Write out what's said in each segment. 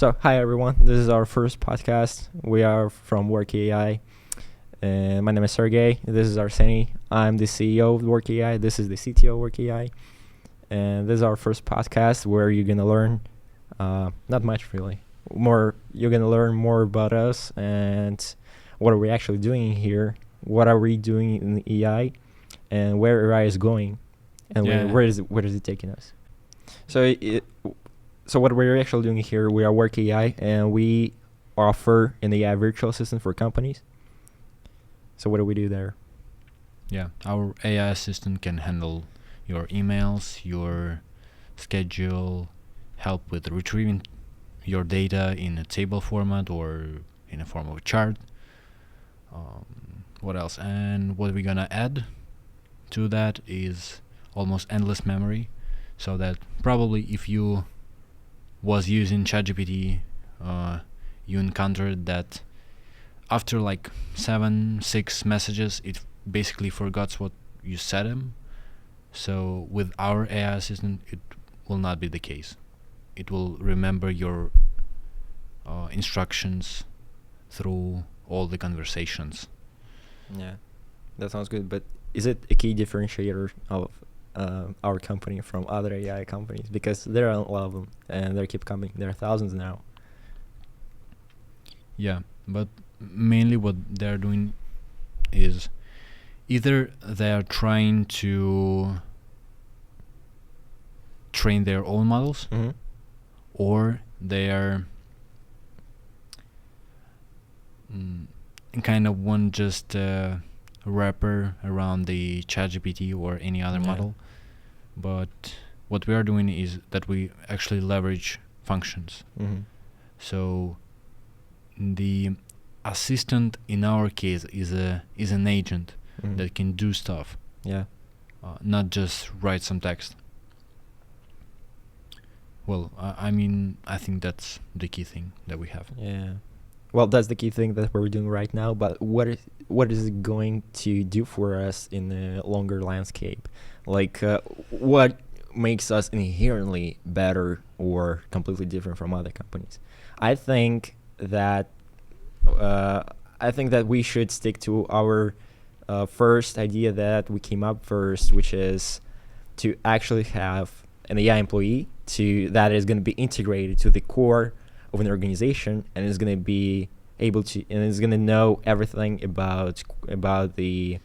So, hi everyone. This is our first podcast. We are from Workki AI, and my name is Sergey. This is Arseny. I'm the CEO of Workki AI. This is the CTO of Workki AI, and this is our first podcast where you're gonna learn, not much really, more. You're gonna learn more about us and what are we actually doing here. What are we doing in AI, and where AI is going, and where is it taking us? So So what we're actually doing here, we are Workki AI, and we offer an AI virtual assistant for companies. So what do we do there? Yeah, our AI assistant can handle your emails, your schedule, help with retrieving your data in a table format or in a form of a chart. What else? And what we're gonna add to that is almost endless memory, so that probably if you was using ChatGPT, you encountered that after like 6 messages, it basically forgets what you said him. So with our AI assistant, it will not be the case. It will remember your instructions through all the conversations. Yeah, that sounds good. But is it a key differentiator of our company from other AI companies? Because there are a lot of them, and they keep coming. There are thousands now. Yeah, but mainly what they're doing is either they are trying to train their own models, Mm-hmm. or they are kind of one just wrapper around the ChatGPT or any other model. But what we are doing is that we actually leverage functions. Mm-hmm. So the assistant in our case is an agent Mm-hmm. that can do stuff, Yeah. not just write some text. Well, I think that's the key thing that we have. Yeah. Well, that's the key thing that we're doing right now. But what is it going to do for us in the longer landscape? Like, what makes us inherently better or completely different from other companies? I think that we should stick to our first idea that we came up first, which is to actually have an AI employee that is going to be integrated to the core of an organization, and is going to be able to, and is going to know everything about the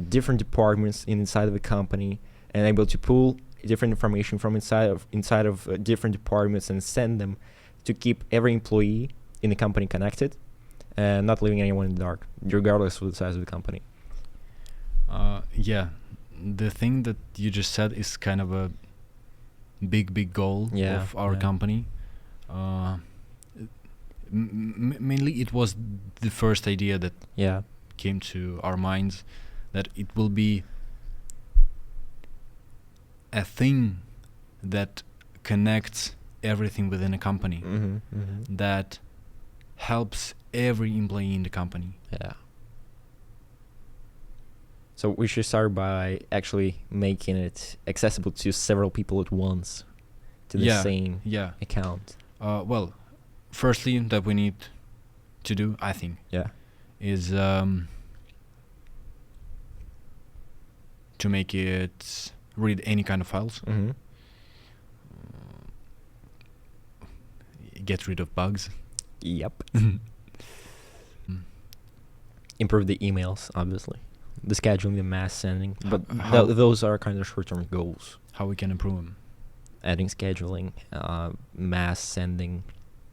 different departments inside of the company, and able to pull different information from inside of different departments and send them to keep every employee in the company connected, and not leaving anyone in the dark, regardless of the size of the company. Yeah, the thing that you just said is kind of a big goal of our company. Mainly it was the first idea that came to our minds, that it will be a thing that connects everything within a company, that helps every employee in the company. Yeah. So we should start by actually making it accessible to several people at once, to the same account. Well, firstly, that we need to do, I think, is to make it read any kind of files, get rid of bugs. Yep. Improve the emails, obviously. The scheduling, the mass sending. But those are kind of short-term goals. How we can improve them? Adding scheduling, mass sending,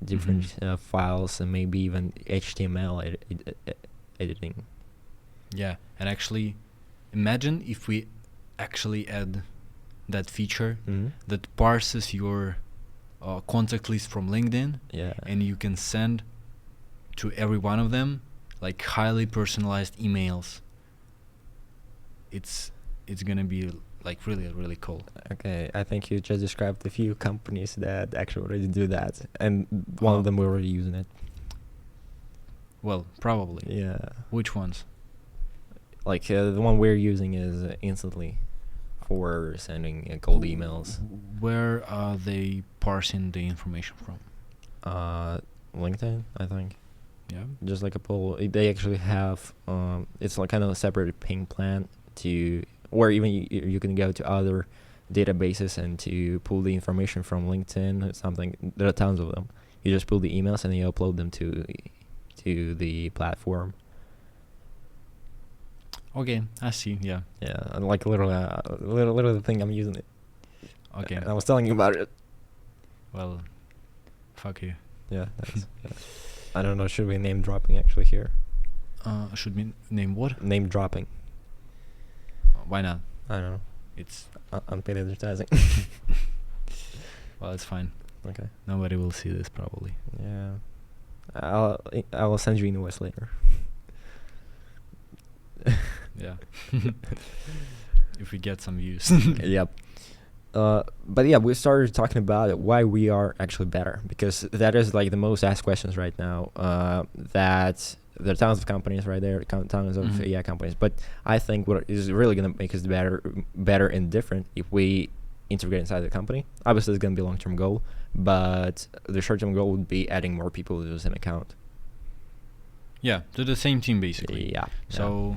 different files, and maybe even HTML editing. Yeah, and actually, imagine if we actually add that feature that parses your contact list from LinkedIn, and you can send to every one of them like highly personalized emails. It's gonna be like really cool. Okay, I think you just described a few companies that actually already do that, and one of them we're already using it. Well, probably. Yeah. Which ones? Like the one we're using is Instantly for sending cold emails. Where are they parsing the information from? LinkedIn, I think. Yeah. Just like a poll. They actually have it's like kind of a separate ping plan to, or even you can go to other databases and to pull the information from LinkedIn or something. There are tons of them. You just pull the emails and you upload them to the platform. Okay, I see. Yeah. Yeah, and like literally, literally the thing I'm using it. Okay. I was telling you about it. Well, fuck you. Yeah, that's, yeah. I don't know. Should we name dropping actually here? Should we name what? Name dropping. Why not? I don't know. It's Unpaid advertising. well, it's fine. Okay. Nobody will see this probably. Yeah. I will send you invoice later. Yeah. If we get some views. Yep. But yeah, we started talking about why we are actually better, because that is like the most asked questions right now. That there are tons of companies right there, tons of AI companies. But I think what is really gonna make us better and different if we integrate inside the company. Obviously, it's gonna be a long-term goal, but the short-term goal would be adding more people to the same account. Yeah, to the same team basically. Yeah. So,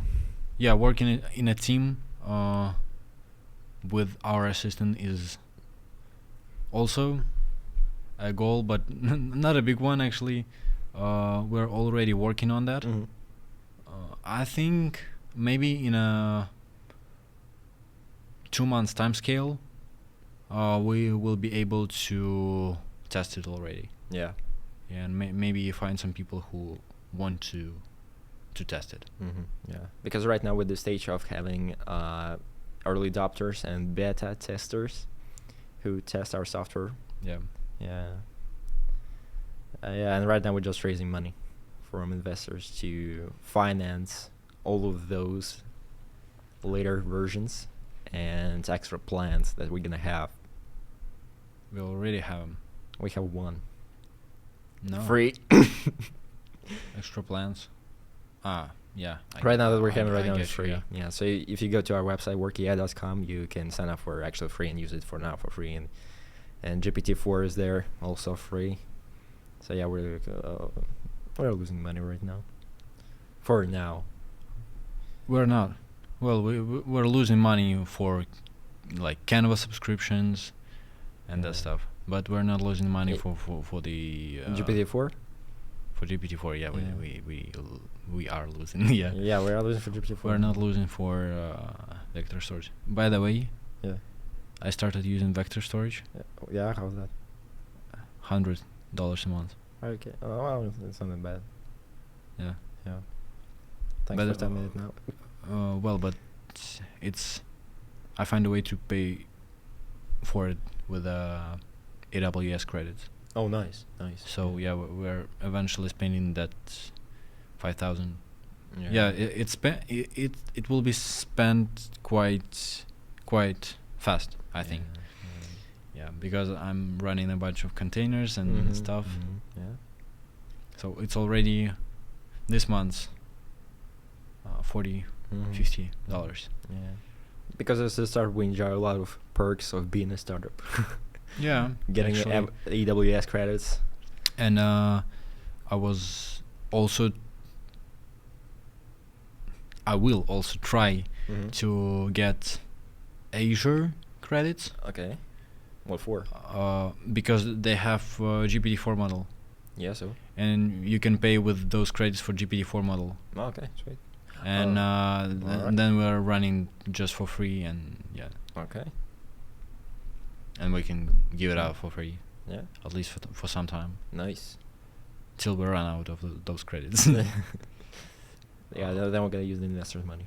yeah, working in a team with our assistant is also a goal, but not a big one actually. We're already working on that. Mm-hmm. I think maybe in a 2 months time scale, we will be able to test it already. Yeah. And maybe find some people who want to test it. Mm-hmm. Yeah. Because right now, with the stage of having early adopters and beta testers who test our software. Yeah. Yeah. Yeah, and right now we're just raising money from investors to finance all of those later versions and extra plans that we're gonna have. We already have them. We have one. No. Free. Extra plans. Yeah. Right now that we're having right now get is you, free. yeah. Yeah. So if you go to our website workki.com, you can sign up for actually free and use it for now for free, and GPT-4 is there also free. So yeah, we're losing money right now. For now. We're not. Well, we're losing money for like Canva subscriptions and that stuff, but we're not losing money for the GPT-4. For GPT-4, yeah, Yeah. we are losing. Yeah. Yeah, we are losing for GPT-4. We're not losing for vector storage. By the way, Yeah. I started using vector storage. Yeah, how's that? $100 a month. Okay. Oh, well, it's not that bad. Yeah. Yeah. Thanks But, for telling me it now. Well, but it's I find a way to pay for it with AWS credits. Oh, nice. So yeah, we're eventually spending that 5,000. Yeah, it will be spent quite fast, I think. Yeah, because I'm running a bunch of containers and stuff. Mm-hmm. Yeah. So it's already this month $40, $50. Yeah. Because as a startup, we enjoy a lot of perks of being a startup. Yeah, Getting AWS credits. And I will also try to get Azure credits. Okay. What for? Because they have GPT-4 model. Yeah, so. And you can pay with those credits for GPT-4 model. Oh, okay, sweet. And right. then we're running just for free, and yeah. Okay. And we can give it out for free. Yeah. At least for some time. Nice. Till we run out of those credits. Yeah, then we're gonna use the investors' money.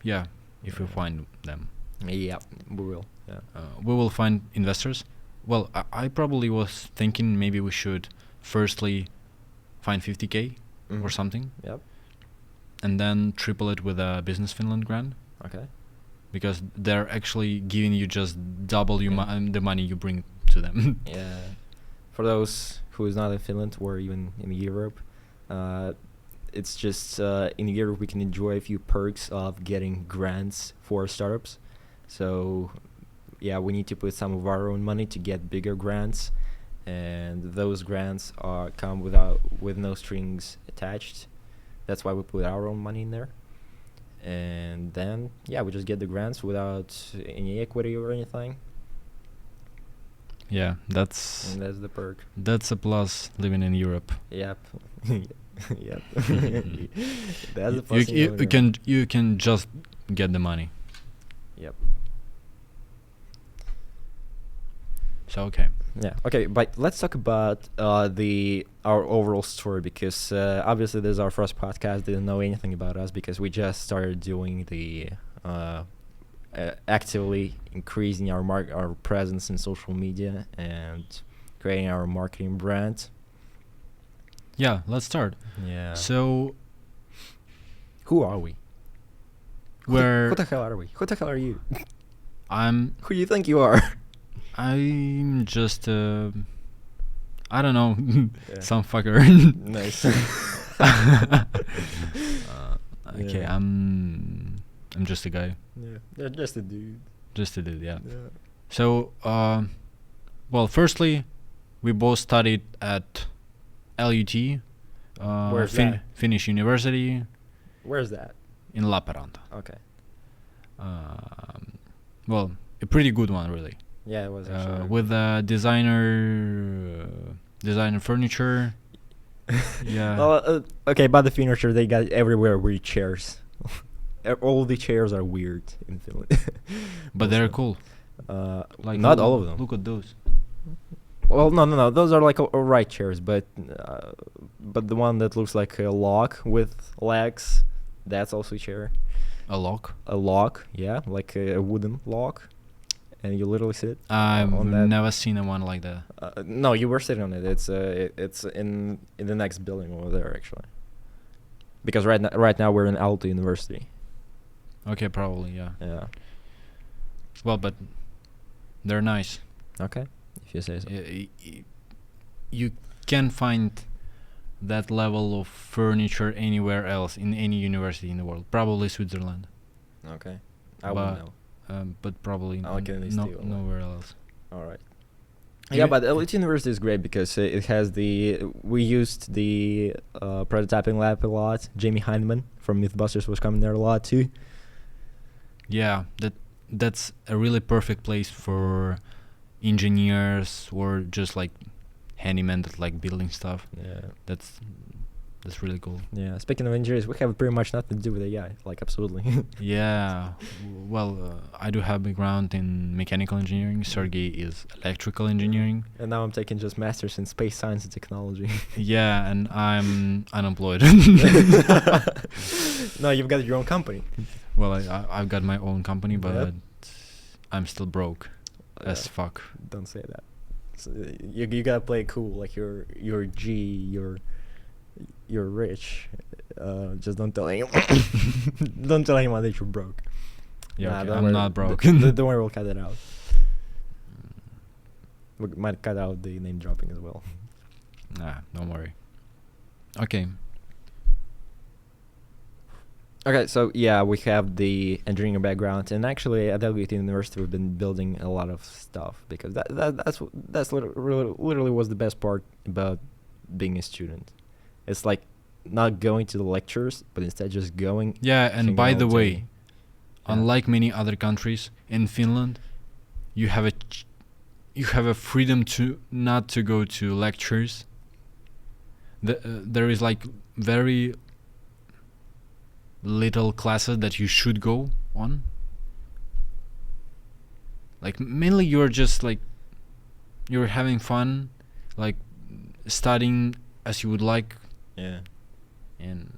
Yeah, if we find them. Yeah, we will. Yeah. We will find investors. Well, I probably was thinking maybe we should firstly find 50K or something. Yep. And then triple it with a Business Finland grant. Okay. Because they're actually giving you just double the money you bring to them. Yeah. For those who is not in Finland or even in Europe, it's just in Europe we can enjoy a few perks of getting grants for startups. So yeah, we need to put some of our own money to get bigger grants, and those grants come with no strings attached. That's why we put our own money in there. And then we just get the grants without any equity or anything. Yeah, that's the perk. That's a plus living in Europe. Yep. Yep. That's the plus. You can just get the money. Yep. So okay. Yeah. Okay, but let's talk about our overall story, because obviously this is our first podcast. They didn't know anything about us because we just started doing the actively increasing our presence in social media and creating our marketing brand. Yeah, let's start. Yeah. So, who are we? Who the hell are we? Who the hell are you? Who do you think you are? I'm just I don't know, some fucker. Nice. Okay, I'm just a guy. Yeah, just a dude. Just a dude, yeah. So, well, firstly, we both studied at LUT, Where's that? Finnish University. Where's that? In Lappeenranta. Okay. Well, a pretty good one, really. Yeah, it was actually. With designer furniture. Yeah. Well, okay, by the furniture, they got everywhere weird chairs. All the chairs are weird in Finland. But they're cool. Like not all of them. Look at those. Well, no. Those are like alright chairs, but the one that looks like a lock with legs, that's also a chair. A lock? A lock, yeah, like a wooden lock, and you literally sit. I've on that. Never seen a one like that. No, you were sitting on it. It's in the next building over there, actually. Because right now we're in Aalto University. Okay, probably, yeah. Yeah. Well, but they're nice. Okay, if you say so. You can find that level of furniture anywhere else in any university in the world. Probably Switzerland. Okay, I wouldn't know. But probably nowhere else. All right. Yeah, but LUT University is great because it has we used the prototyping lab a lot. Jamie Heineman from Mythbusters was coming there a lot too. Yeah, that's a really perfect place for engineers or just like handymen that like building stuff. Yeah, that's really cool. Yeah, speaking of engineers, we have pretty much nothing to do with AI, like absolutely. Yeah, well, I do have background in mechanical engineering. Sergey is electrical engineering. And now I'm taking just masters in space science and technology. Yeah, and I'm unemployed. No, you've got your own company. Well, I've got my own company, but I'm still broke as fuck. Don't say that. So you gotta play it cool, like you're rich. Just don't tell anyone. Don't tell anyone that you're broke. Yeah, okay, I'm not broke. Don't worry, we'll cut that out. We might cut out the name dropping as well. Nah, don't worry. Okay. Okay, so yeah, we have the engineering background, and actually at LUT University we've been building a lot of stuff because that's literally was the best part about being a student. It's like not going to the lectures, but instead just going. Yeah, and by the way, unlike many other countries, in Finland, you have a freedom to not to go to lectures. There is like very little classes that you should go on. Like mainly you're just like you're having fun, like studying as you would like. Yeah. And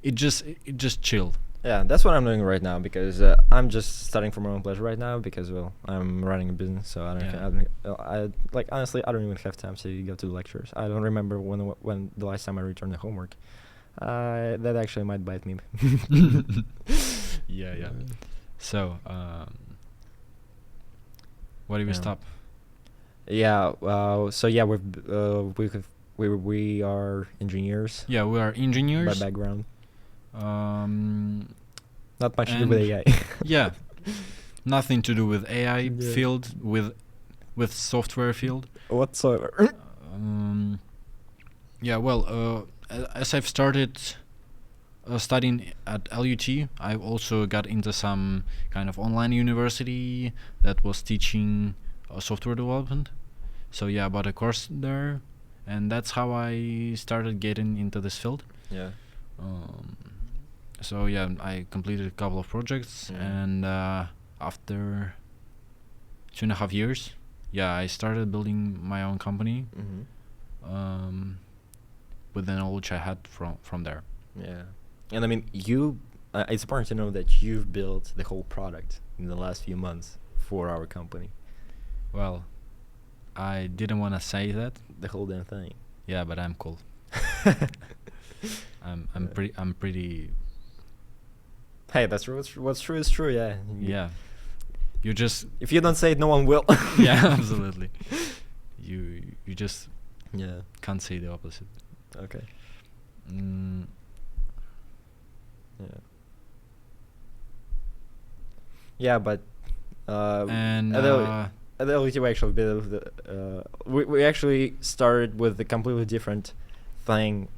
it just chilled. Yeah, that's what I'm doing right now because I'm just studying for my own pleasure right now because I'm running a business, so honestly I don't even have time to go to the lectures. I don't remember when the last time I returned the homework. That actually might bite me. Yeah. So where do we stop? Yeah. We are engineers. Yeah, we are engineers. By background. Not much to do with AI. Yeah, nothing to do with AI field, with software field. whatsoever. Yeah, well, as I've started studying at LUT, I've also got into some kind of online university that was teaching software development. So yeah, I bought a course there, and that's how I started getting into this field. Yeah. So yeah, I completed a couple of projects, and after 2.5 years, yeah, I started building my own company with the knowledge I had from there. Yeah. And I mean, it's important to know that you've built the whole product in the last few months for our company. Well, I didn't want to say that. The whole damn thing. Yeah, but I'm cool. I'm pretty. Hey, that's true. What's true is true. Yeah. Yeah. You just. If you don't say it, no one will. Yeah, absolutely. You just. Yeah. Can't say the opposite. Okay. Yeah. Yeah, but and at the LUT we actually bit of the we actually started with a completely different thing.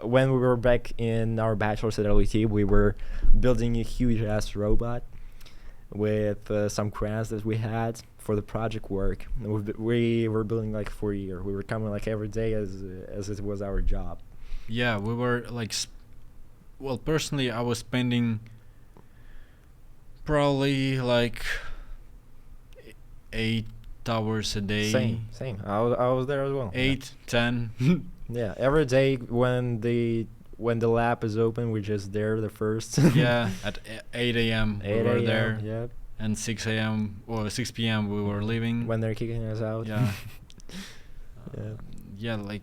When we were back in our bachelor's at LUT, we were building a huge ass robot with some crayons that we had for the project work. We were building like for a year. We were coming like every day as it was our job. Yeah, we were like. Well, personally, I was spending probably like 8 hours a day. Same. I was there as well. 8, 10. Yeah, every day when the lab is open, we're just there the first. Yeah, at 8 a.m. we were there. Yeah. And 6 a.m. or 6 p.m. we were leaving. When they're kicking us out. Yeah. Yeah. Yeah, like.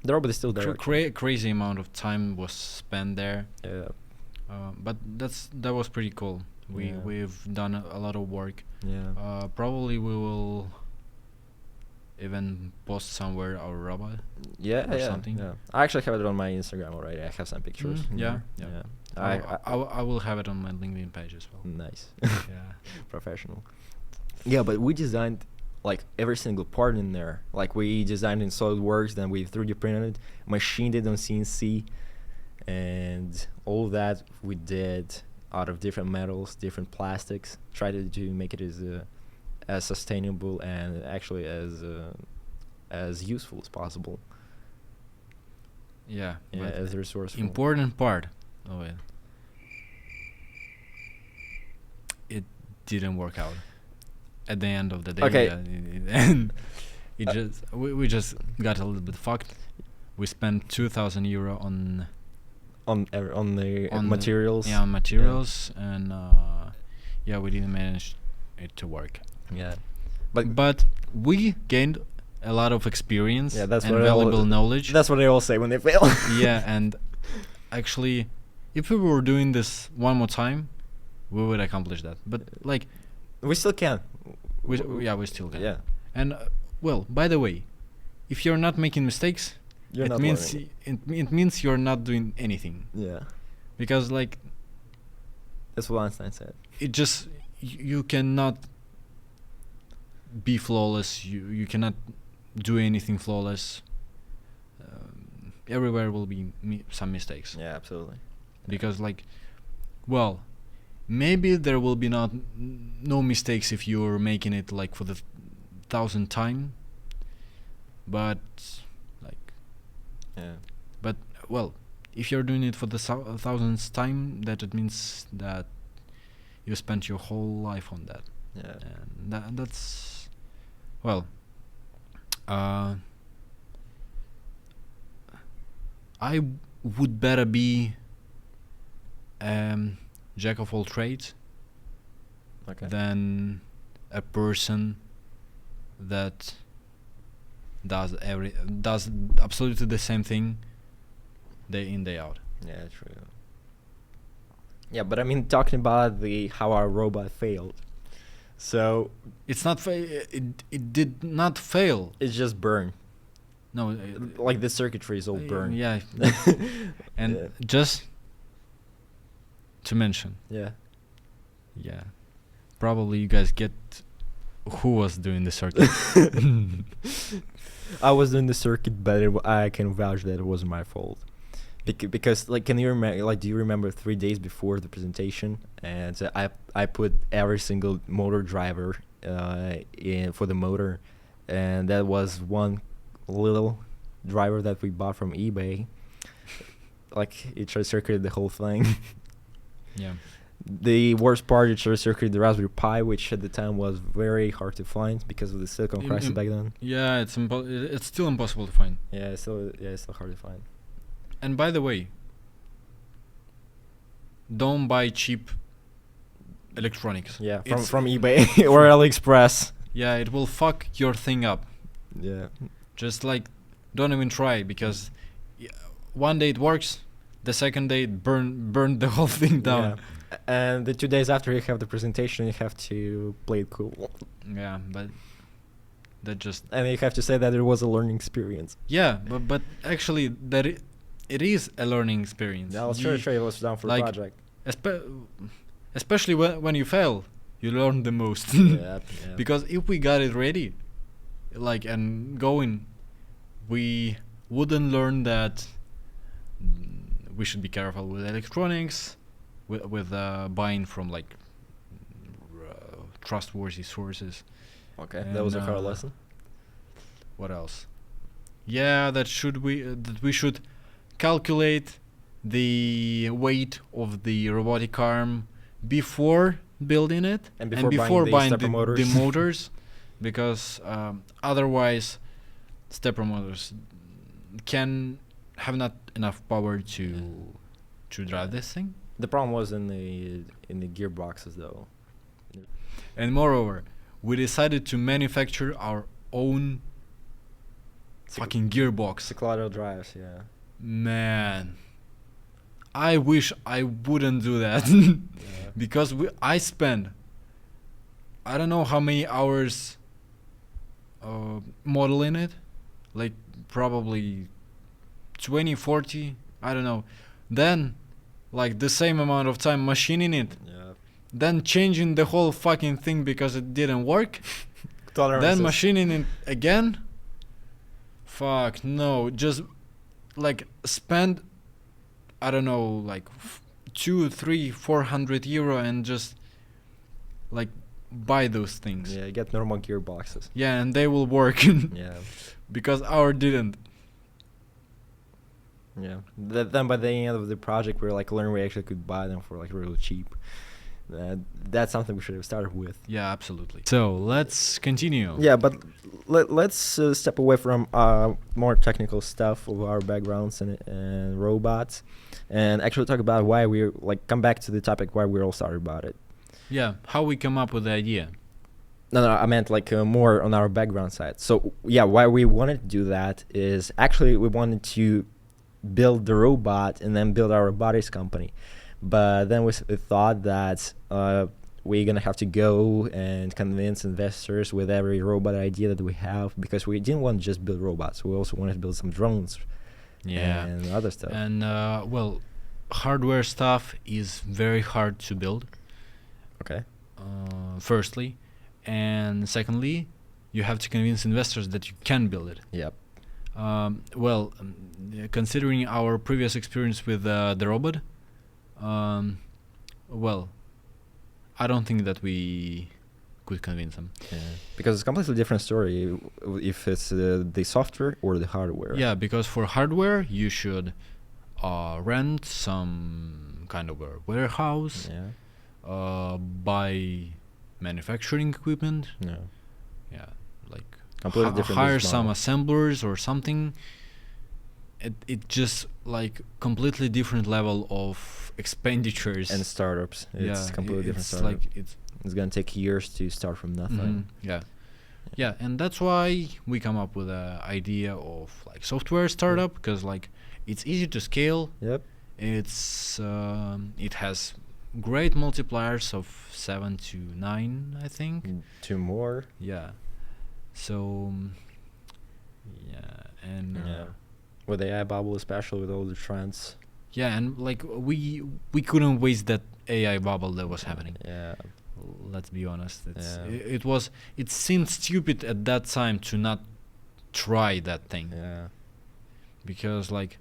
The robot is still there. Crazy amount of time was spent there. Yeah. But that was pretty cool. We've done a lot of work. Yeah. Probably we will even post somewhere our robot. Yeah. Or something. Yeah. I actually have it on my Instagram already. I have some pictures. Yeah. I will have it on my LinkedIn page as well. Nice. Yeah. Professional. Yeah, but we designed like every single part in there. Like we designed in SolidWorks, then we 3D printed it, machined it on CNC, and all that we did out of different metals, different plastics. Tried to make it as sustainable and actually as useful as possible. Yeah. Yeah, as resourceful. Important part of it. It didn't work out. At the end of the day, okay. And we just got a little bit fucked. We spent €2,000 on the materials. On materials, and we didn't manage it to work. Yeah, but we gained a lot of experience. Yeah, that's and what valuable knowledge. That's what they all say when they fail. Yeah, and actually, if we were doing this one more time, we would accomplish that. But like, we still can. We still can. Yeah. And well, by the way, if you're not making mistakes, it means you're not doing anything. Yeah. Because like, that's what Einstein said. It just you cannot be flawless. You cannot do anything flawless. Everywhere will be some mistakes. Yeah, absolutely. Because like, well, maybe there will be no mistakes if you're making it like for the 1,000th time, but like, yeah. But well, if you're doing it for the 1,000th time, that it means that you spent your whole life on that. Yeah. And that's well. I would better be jack of all trades than a person that does absolutely the same thing day in, day out. Yeah, true. Yeah, but I mean, talking about how our robot failed. So it's not it did not fail. It's just burned. No, like the circuitry is all burned. Yeah. And just to mention. Yeah. Yeah. Probably you guys get Who was doing the circuit? I was doing the circuit, but I can vouch that it wasn't my fault. Because like, can you remember? Like, do you remember 3 days before the presentation? And I put every single motor driver in for the motor, and that was one little driver that we bought from eBay. Like, it short circuited the whole thing. Yeah. The worst part, it short circuited the Raspberry Pi, which at the time was very hard to find because of the silicon crisis back then. Yeah, it's still impossible to find. It's still hard to find. And by the way, don't buy cheap electronics. Yeah, It's- from eBay or AliExpress. Yeah, it will fuck your thing up. Yeah. Just like, don't even try, because one day it works, the second day it burn the whole thing down. Yeah. And the 2 days after you have the presentation, you have to play it cool. Yeah, but that just And you have to say that it was a learning experience. but actually it is a learning experience. Yeah, I'll sure it was done for like- the project. Especially when you fail, you learn the most. Yeah. Because if we got it ready, like, and going, we wouldn't learn that we should be careful with electronics, with buying from like trustworthy sources. Okay, that was a hard And, lesson. What else? Yeah, that we should calculate the weight of the robotic arm before building it And before buying the stepper motors. the motors, because otherwise stepper motors can have not enough power to drive this thing. The problem was in the gearboxes, though. And moreover, we decided to manufacture our own fucking gearbox. Cyclotron drives, yeah. Man, I wish I wouldn't do that. Because I spend, I don't know how many hours modeling it, like probably 20, 40, I don't know. Then, like, the same amount of time machining it, Yeah. then changing the whole fucking thing because it didn't work, Tolerances. then machining it again. Fuck, no, just like spend, I don't know, like 2, 3, 400 euro and just like buy those things. Yeah, you get normal gearboxes. Yeah, and they will work. Yeah. Because our didn't. Yeah. Then by the end of the project, we learned we actually could buy them for like really cheap. That's something we should have started with. Yeah, absolutely. So let's continue. Yeah, but let's step away from more technical stuff of our backgrounds and robots, and actually talk about why we're come back to the topic why we all started about it. Yeah, how we come up with the idea. No, I meant more on our background side. So yeah, why we wanted to do that is actually we wanted to build the robot and then build our robotics company. But then we thought that we're going to have to go and convince investors with every robot idea that we have, because we didn't want to just build robots. We also wanted to build some drones and other stuff. And, well, hardware stuff is very hard to build. Okay. Firstly. And secondly, you have to convince investors that you can build it. Yep. Well, considering our previous experience with the robot, well, I don't think that we could convince them. Yeah. Because it's a completely different story if it's the software or the hardware. Yeah, because for hardware, you should rent some kind of a warehouse, buy manufacturing equipment. Yeah. Yeah, like Completely different hire business some model. assemblers or something. It just completely different level of expenditures And startups. It's completely different it's startup. it's going to take years to start from nothing. yeah, and that's why we come up with the idea of software startup, because it's easy to scale. Yep. It's it has great multipliers of 7 to 9, I think. 2 more. Yeah. So yeah, and With the AI bubble, especially with all the trends. yeah, and we couldn't waste that AI bubble that was happening. Yeah. Let's be honest. Yeah. It seemed stupid at that time to not try that thing. Yeah. Because like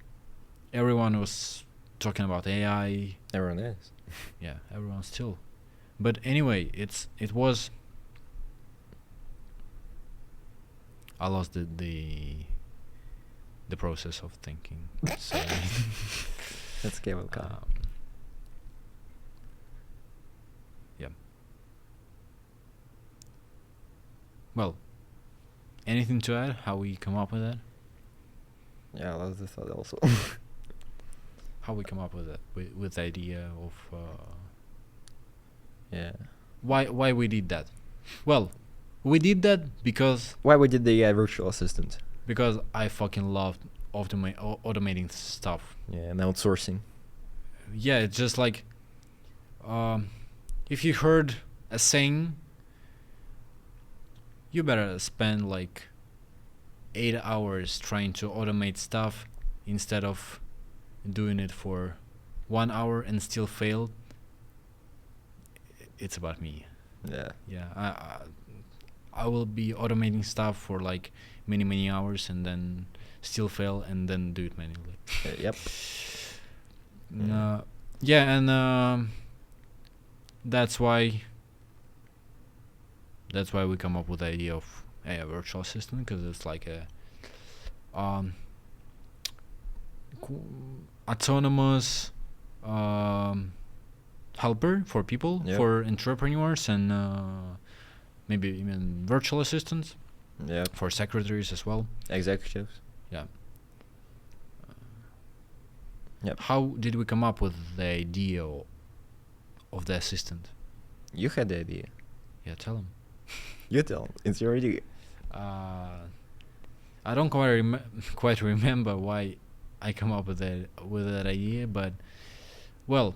everyone was talking about AI. Everyone is. Yeah, everyone still. But anyway, it was. I lost the process of thinking. So, That's cable car. Yeah. Well, anything to add? How we come up with that? Yeah, that's the thought also. How we come up with that? With the idea of Yeah. why we did that? Well, we did that because Why we did the virtual assistant? I fucking loved automating stuff. Yeah, and outsourcing. Yeah, it's just like if you heard a saying, you better spend like 8 hours trying to automate stuff instead of doing it for 1 hour and still fail. It's about me. Yeah. Yeah, I will be automating stuff for like many hours and then still fail and then do it manually. Yep. Yeah, and that's why we come up with the idea of a virtual assistant, because it's like a autonomous helper for people, Yep. for entrepreneurs, and maybe even virtual assistants. Yeah. For secretaries as well. Executives. Yeah. Yep. How did we come up with the idea of the assistant? You had the idea. Yeah, tell him. You tell. It's your idea. I don't quite remember why I come up with that idea, but well,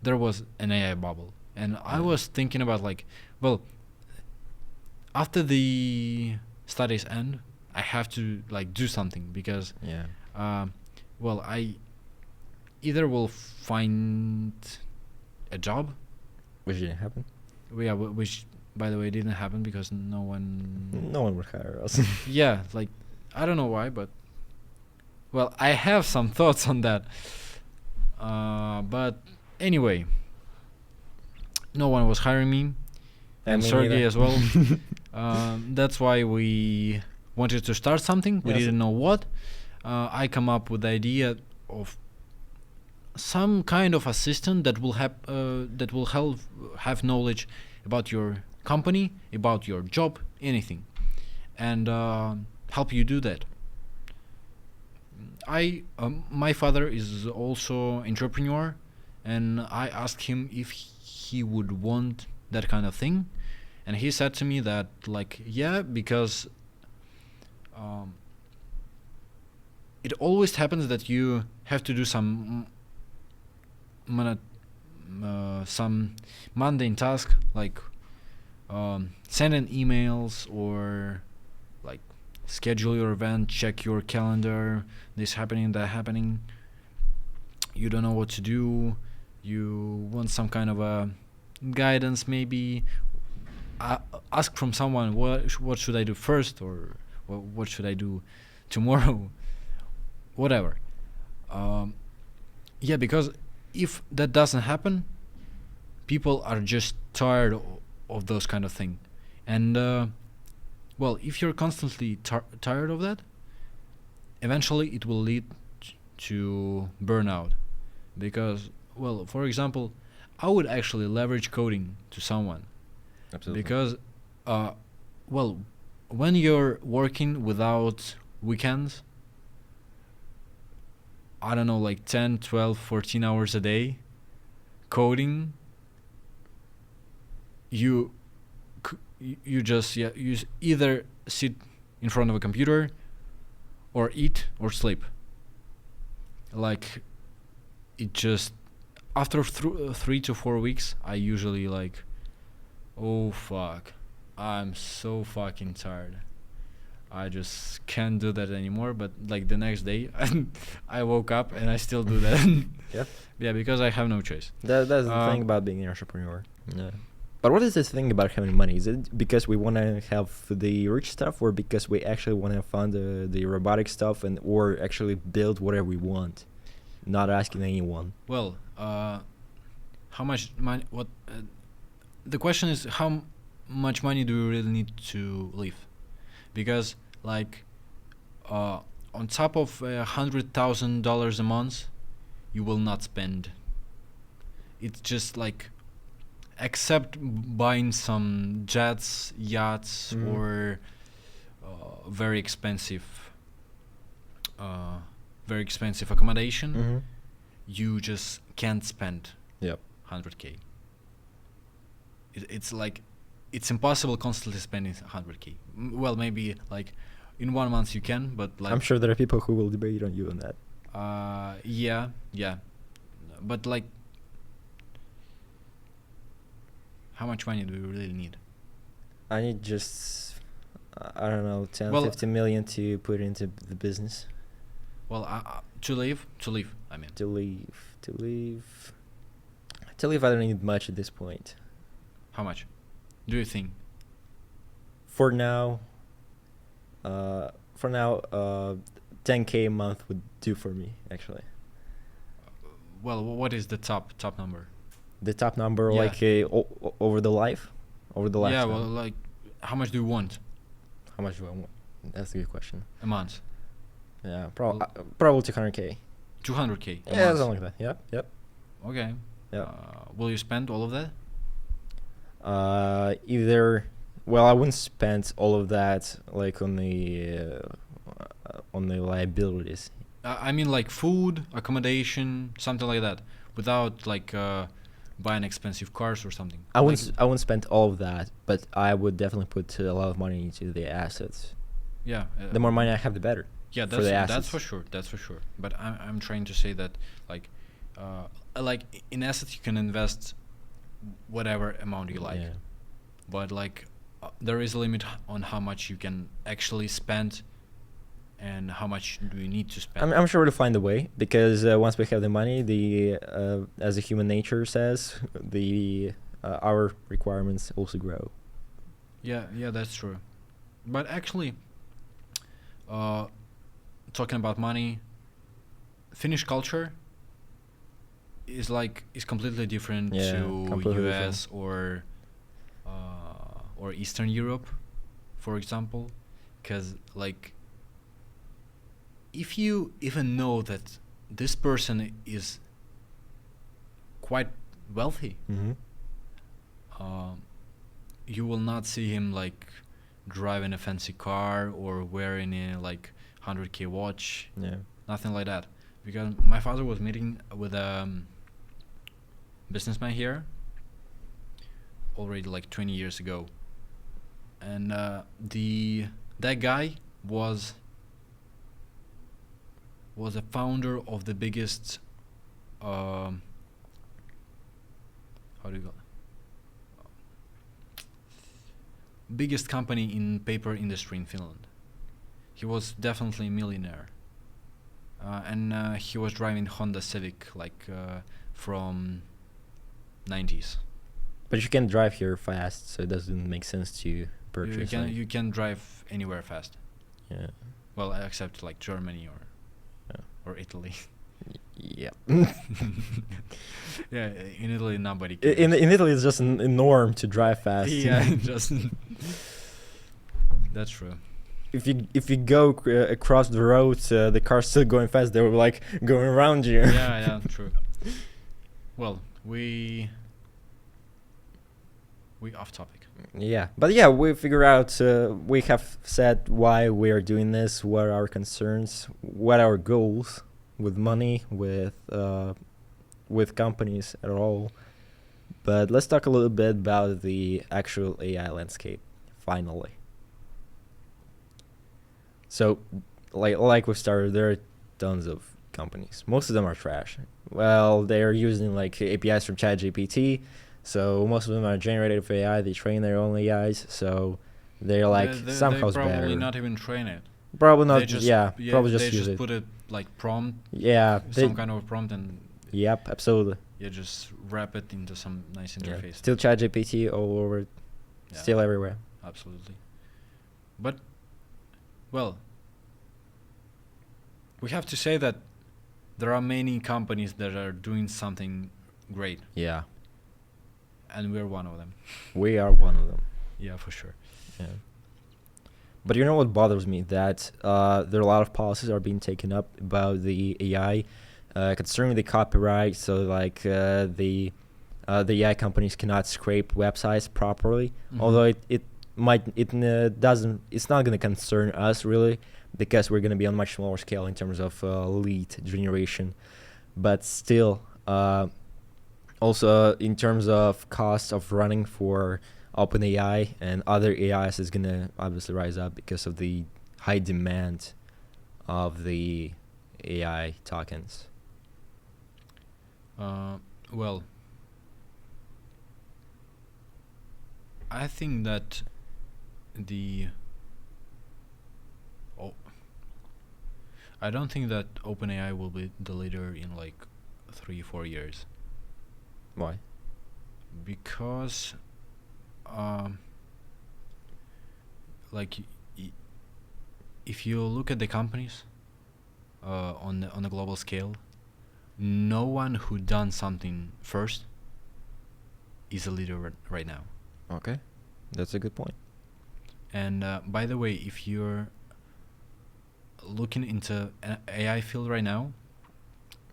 there was an AI bubble, and I was thinking about like, well, after the studies end, I have to like do something, because Yeah. well, I either will find a job, Which didn't happen. which by the way didn't happen because no one would hire us. yeah, like I don't know why, but well, I have some thoughts on that, but anyway, no one was hiring me, and me Sergey neither. as well. That's why we wanted to start something. We Yes. didn't know what. I come up with the idea of some kind of assistant that will help have knowledge about your company, about your job, anything, and help you do that. My father is also entrepreneur, and I asked him if he would want that kind of thing, and he said to me that like, yeah, because it always happens that you have to do some mundane task, like sending emails or like schedule your event, check your calendar, this happening, that happening. You don't know what to do. You want some kind of a guidance, maybe. Ask from someone, what should I do first, or what should I do tomorrow, whatever. Yeah, because if that doesn't happen, people are just tired of those kind of thing, and well, if you're constantly tired of that, eventually it will lead to burnout. Because, well, for example, I would actually leverage coding to someone. Absolutely. Because well, when you're working without weekends, I don't know, like 10, 12, 14 hours a day coding, you just you either sit in front of a computer or eat or sleep. Like, it just after 3 to 4 weeks, I usually like, oh fuck, I'm so fucking tired. I just can't do that anymore. But like the next day, I woke up and I still do that. Yep. Yeah, because I have no choice. That's the thing about being an entrepreneur. Yeah. But what is this thing about having money? Is it because we want to have the rich stuff, or because we actually want to fund the robotic stuff, and or actually build whatever we want, not asking anyone? Well, how much money? What? The question is, how much money do we really need to live? Because like, on top of $100,000 a month, you will not spend. It's just like, except buying some jets, yachts, Mhm. or very expensive, very expensive accommodation, Mm-hmm. you just can't spend Yep. 100k. It's like, it's impossible constantly spending 100k. Well, maybe like in 1 month you can, but like, I'm sure there are people who will debate on you on that. yeah, but like, how much money do you really need? I need just, I don't know, 10, Well, 15 million to put into the business. Well, to live, I mean. To leave, I don't need much at this point. How much do you think? For now, 10K a month would do for me, actually. Well, what is the top number? The top number, Yeah. like over the life, over the lifetime. Yeah, well, like, how much do you want How much do I want? That's a good question. a month? Yeah, Well- probably 200K. 200k. A Yeah, month. something like that. Yep. Okay. Yeah. Will you spend all of that? Either, well, I wouldn't spend all of that like on the liabilities. I mean, like food, accommodation, something like that, without like buying expensive cars or something. I wouldn't spend all of that, but I would definitely put a lot of money into the assets. Yeah. The more money I have, the better. Yeah, for the that's assets. for sure. That's for sure. But I'm trying to say that like in assets you can invest whatever amount you like. Yeah. But like there is a limit on how much you can actually spend, and how much do you need to spend. I'm sure we'll find a way, because once we have the money, as a human nature says, our requirements also grow. Yeah, that's true. But actually, talking about money, Finnish culture is completely different Yeah, to completely US or Eastern Europe, for example, because like, if you even know that this person is quite wealthy, Mm-hmm. you will not see him like driving a fancy car or wearing a like 100k watch, Yeah. nothing like that. Because my father was meeting with a businessman here already like 20 years ago, and that guy was a founder of the biggest how do you call it? Biggest company in paper industry in Finland. He was definitely a millionaire, and he was driving Honda Civic like from 90s. But you can drive here fast, so it doesn't make sense to purchase. You can drive anywhere fast. Yeah. Well, except like Germany or Italy. Yeah. Yeah, in Italy nobody cares. In Italy, it's just a norm to drive fast. Yeah, just that's true. If you go across the road, the car's still going fast. They were like going around you. Yeah, true. Well, we off topic. Yeah, but yeah, we figure out. We have said why we are doing this, what are our concerns, what are our goals with money, with companies at all. But let's talk a little bit about the actual AI landscape. Finally. So, like we started, there are tons of companies. Most of them are trash. Well, they're using like APIs from ChatGPT, so most of them are generated with AI. They train their own AIs, so They're like They somehow probably better. not even train it. Probably They not. just Yeah, probably they just use just it. put it like prompt, Yeah, some kind of prompt, and Yep, absolutely. just wrap it into some nice Yeah. interface. Still ChatGPT all over, Yeah, still everywhere. absolutely. But well, we have to say that there are many companies that are doing something great, Yeah, and we're one of them. we are one of them. Yeah, for sure. Yeah. But you know what bothers me? That there are a lot of policies are being taken up about the AI, concerning the copyright. So like the AI companies cannot scrape websites properly. Mhm. Although it might doesn't, it's not going to concern us really, because we're going to be on much smaller scale in terms of lead generation. But still, also in terms of cost of running for OpenAI and other AIs is gonna obviously rise up because of the high demand of the AI tokens. Well, I think that the oh, I don't think that OpenAI will be the leader in like 3-4 years, Why? because like if you look at the companies on a global scale, no one who done something first is a leader right now. Okay, that's a good point. And by the way, if you're looking into an AI field right now,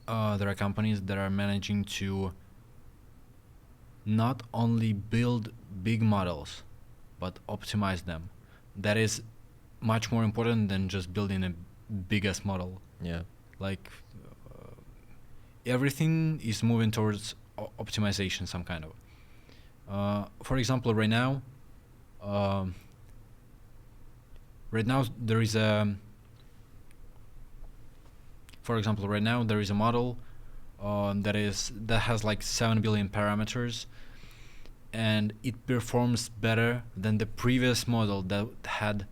there are companies that are managing to not only build big models, but optimize them. That is much more important than just building a biggest model. Yeah. Like everything is moving towards optimization, some kind of. For example, right now there is a. For example, right now there is a model that has like 7 billion parameters, and it performs better than the previous model that had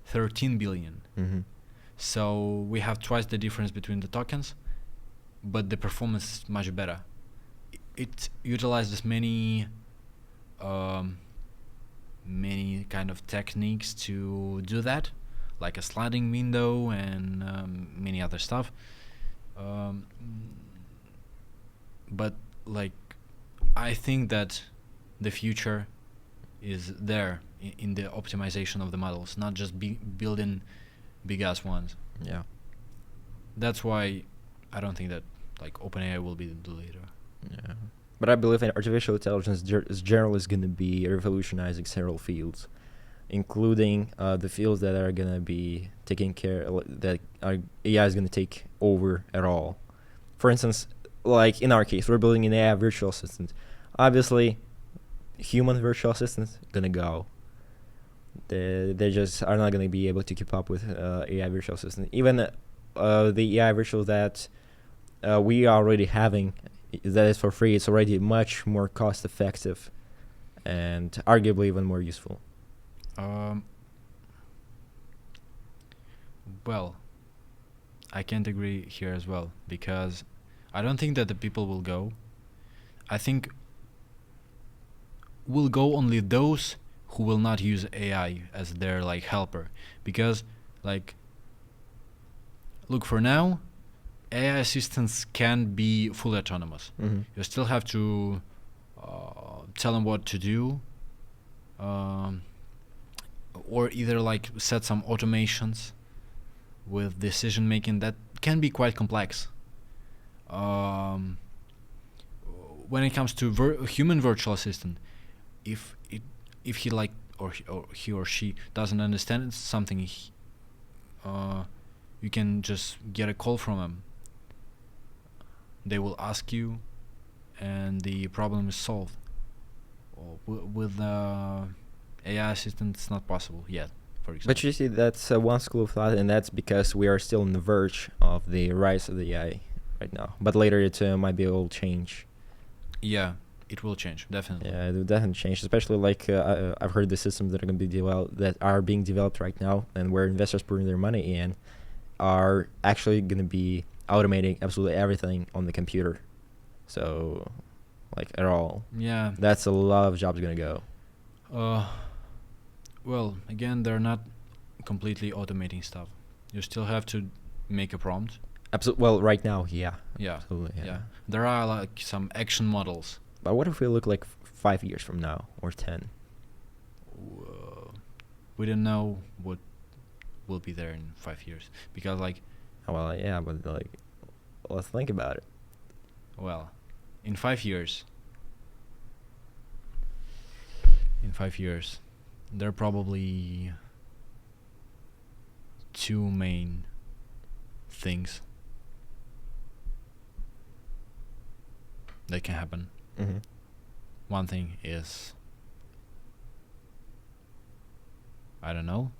13 billion. Mm-hmm. So we have twice the difference between the tokens, but the performance is much better. It utilizes many kind of techniques to do that, like a sliding window and many other stuff. But like, I think that the future is there in the optimization of the models, not just building big ass ones. Yeah. That's why I don't think that like OpenAI will be the leader. Yeah. But I believe that artificial intelligence is generally going to be revolutionizing several fields, including the fields that are going to be taking care, that AI is going to take over at all. For instance, like in our case, we're building an AI virtual assistant. Obviously, human virtual assistants going to go. They just are not going to be able to keep up with AI virtual assistant. Even the AI virtual that we are already having, that is for free, it's already much more cost effective and arguably even more useful. Well, I can't agree here as well, because I don't think that the people will go. I think will go only those who will not use AI as their like helper, because like, look, for now AI assistants can be fully autonomous. Mm-hmm. You still have to tell them what to do, or either like set some automations with decision making that can be quite complex. When it comes to human virtual assistant, if he like or he or she doesn't understand something, you can just get a call from them. They will ask you, and the problem is solved. With AI assistant, it's not possible yet, for example. But you see, that's one school of thought, and that's because we are still on the verge of the rise of the AI right now. But later it might be all change. Yeah, it will change definitely. Yeah, it will definitely change, especially like I've heard the systems that are going to be developed, that are being developed right now, and where investors putting their money in, are actually going to be automating absolutely everything on the computer. So, like at all, Yeah. that's a lot of jobs going to go. Well, again, they're not completely automating stuff. You still have to make a prompt. Absolutely. Well, right now, yeah. Yeah. Absolutely. Yeah. Yeah. There are like some action models. But what if we look like 5 years from now or 10? We don't know what will be there in 5 years because, like, Oh, well, yeah, but like, let's think about it. well, in 5 years, there are probably two main things that can happen. Mm-hmm. One thing is, I don't know,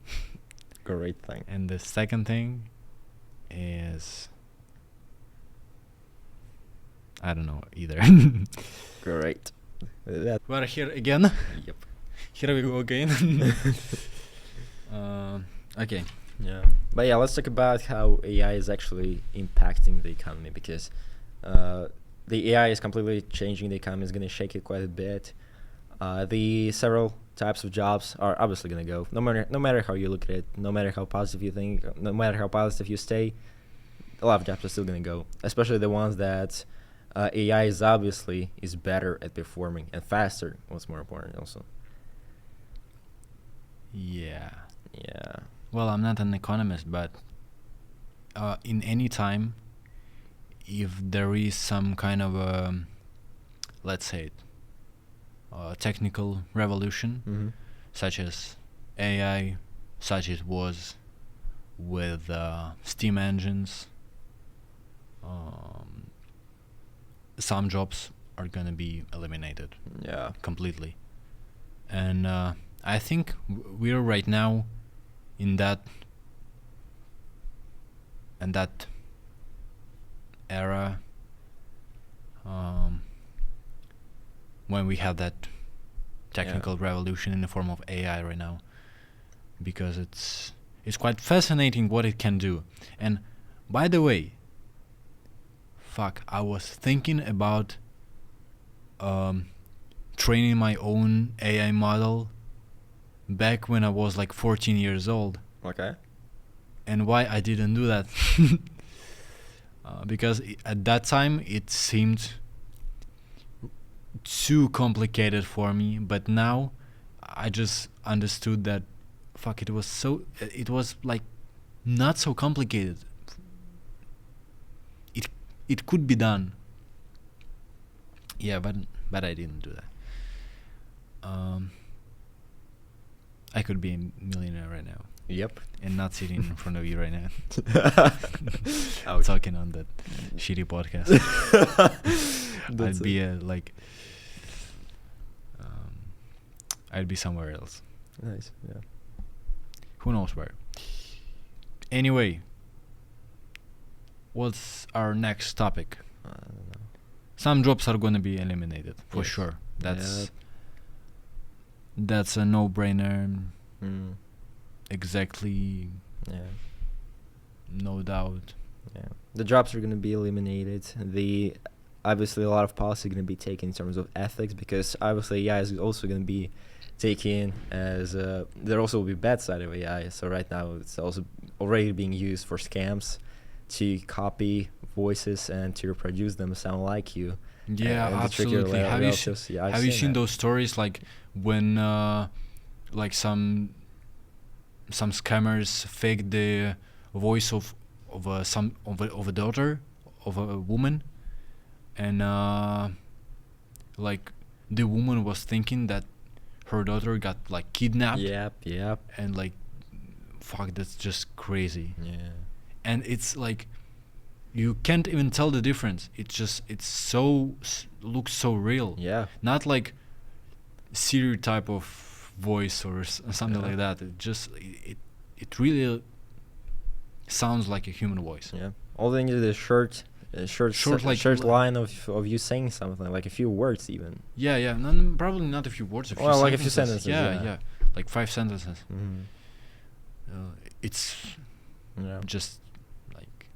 Great thing. and the second thing is, I don't know either. Great. That. We're here again. Yep. Here we go again. Okay. Yeah. But yeah, let's talk about how AI is actually impacting the economy, because the AI is completely changing the economy. It's going to shake it quite a bit. The several types of jobs are obviously going to go. No matter how you look at it, no matter how positive you think, no matter how positive you stay, a lot of jobs are still going to go. Especially the ones that AI is obviously is better at performing and faster. What's more important, also. Yeah. Yeah. Well, I'm not an economist, but in any time, if there is some kind of let's say it, technical revolution, Mm-hmm. such as AI, such as was with steam engines, some jobs are gonna be eliminated Yeah. completely. And I think we're right now in that era, when we have that technical revolution in the form of AI right now, because it's quite fascinating what it can do. And by the way, I was thinking about training my own AI model back when I was like 14 years old. Okay. And why I didn't do that? Because at that time it seemed too complicated for me, but now I just understood that it was like not so complicated. It could be done. Yeah, but I didn't do that. I could be a millionaire right now. Yep. And not sitting in front of you right now. Ouch. Talking on that shitty podcast. I'd be I'd be somewhere else. Nice. Yeah. Who knows where? Anyway, what's our next topic? I don't know. Some jobs are gonna be eliminated for Yes. sure. That's a no-brainer. Mm. Exactly. Yeah. No doubt. Yeah. The jobs are going to be eliminated. Obviously a lot of policy going to be taken in terms of ethics, because obviously AI is also going to be taken as there also will be bad side of AI. So right now it's also already being used for scams, to copy voices and to reproduce them sound like you. Yeah, and to trick your absolutely. relatives. Yeah, I've Have you seen that. those stories, like when like some scammers fake the voice of a daughter of a woman, and like the woman was thinking that her daughter got like kidnapped. Yep. And like, that's just crazy. Yeah. And it's like you can't even tell the difference. Looks so real. Yeah. Not like Siri type of voice or something like that. It really sounds like a human voice. Yeah. All they need is a short A short, Short, like, short line of you saying something, like a few words even. Yeah. Probably not a few words. Well, like a few sentences. Yeah. Like 5 sentences. Mm-hmm. It's Yeah. just like.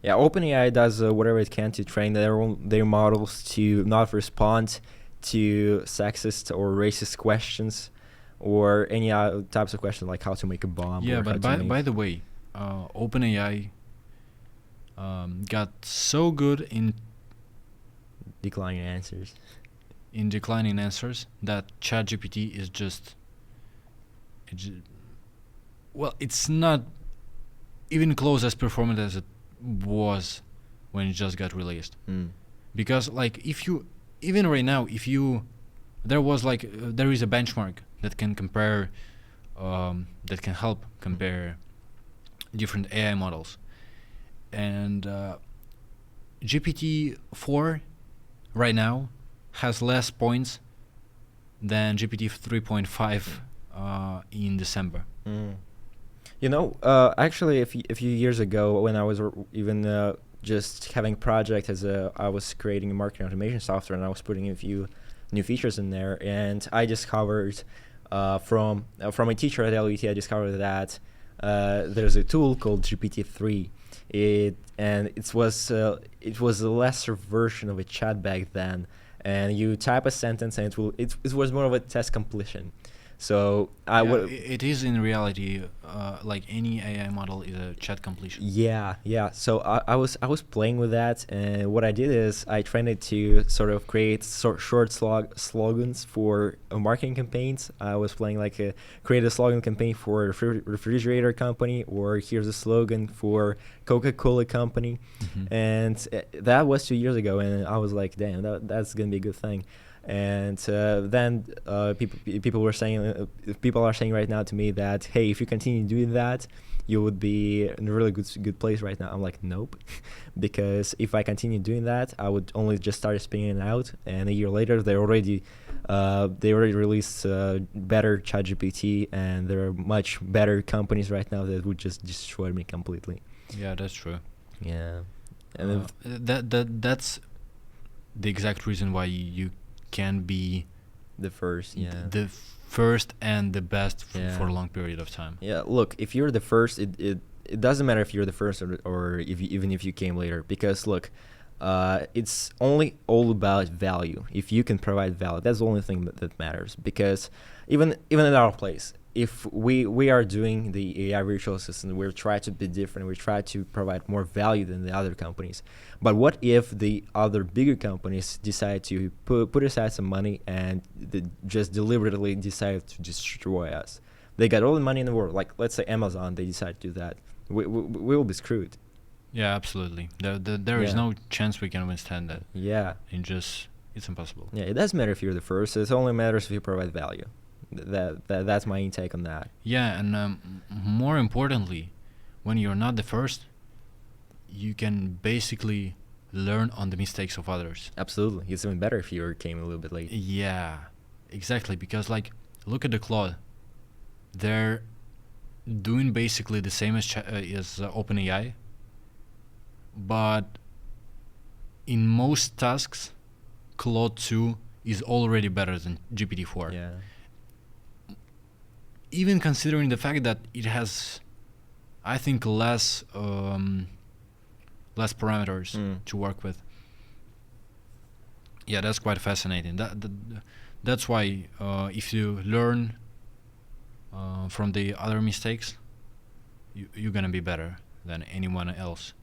Yeah, OpenAI does whatever it can to train their models to not respond to sexist or racist questions, or any types of questions like how to make a bomb. Yeah, or but by the way, OpenAI got so good in declining answers. declining answers that ChatGPT is just. Well, it's not even close as performant as it was when it just got released. Because like if you even right now, if you there was like there is a benchmark that can compare that can help compare different AI models, and GPT-4 right now has less points than GPT 3.5 in December. You know, actually, a few years ago, when I was even just having a project I was creating a marketing automation software, and I was putting a few new features in there, and I discovered from a teacher at LUT, I discovered that there's a tool called GPT-3. It was a lesser version of a chat back then, and you type a sentence and it was more of a test completion. So it is in reality like any AI model is a chat completion. Yeah. So I was playing with that, and what I did is I trained it to sort of create short slogans for marketing campaigns. I was playing like create a slogan campaign for a refrigerator company, or here's a slogan for Coca-Cola company, and that was 2 years ago, and I was like, damn, that's gonna be a good thing. And then people are saying right now to me that, hey, if you continue doing that, you would be in a really good place right now. I'm like, nope, because if I continue doing that, I would only just start spinning it out, and a year later they already released better ChatGPT, and there are much better companies right now that would just destroy me completely. Yeah, that's true. Yeah, and that's the exact reason why you can be the first, the first and the best for a long period of time. Yeah, look, if you're the first, it doesn't matter if you're the first or even if you came later, because look, it's only all about value. If you can provide value, that's the only thing that matters. Because even in our place, if we are doing the AI virtual assistant, we're trying to be different. We try to provide more value than the other companies. But what if the other bigger companies decide to put aside some money and just deliberately decide to destroy us? They got all the money in the world. Like, let's say Amazon, they decide to do that. We will be screwed. Yeah, absolutely. There is no chance we can withstand that. Yeah. It's impossible. Yeah, it doesn't matter if you're the first. It only matters if you provide value. That's my intake on that. Yeah, and more importantly, when you're not the first, you can basically learn on the mistakes of others. Absolutely. It's even better if you came a little bit late. Yeah, exactly. Because like, look at the Claude. They're doing basically the same as OpenAI, but in most tasks, Claude 2 is already better than GPT-4. Yeah. Even considering the fact that it has, I think, less parameters to work with. Yeah, that's quite fascinating. That's why if you learn from the other mistakes, you're gonna be better than anyone else.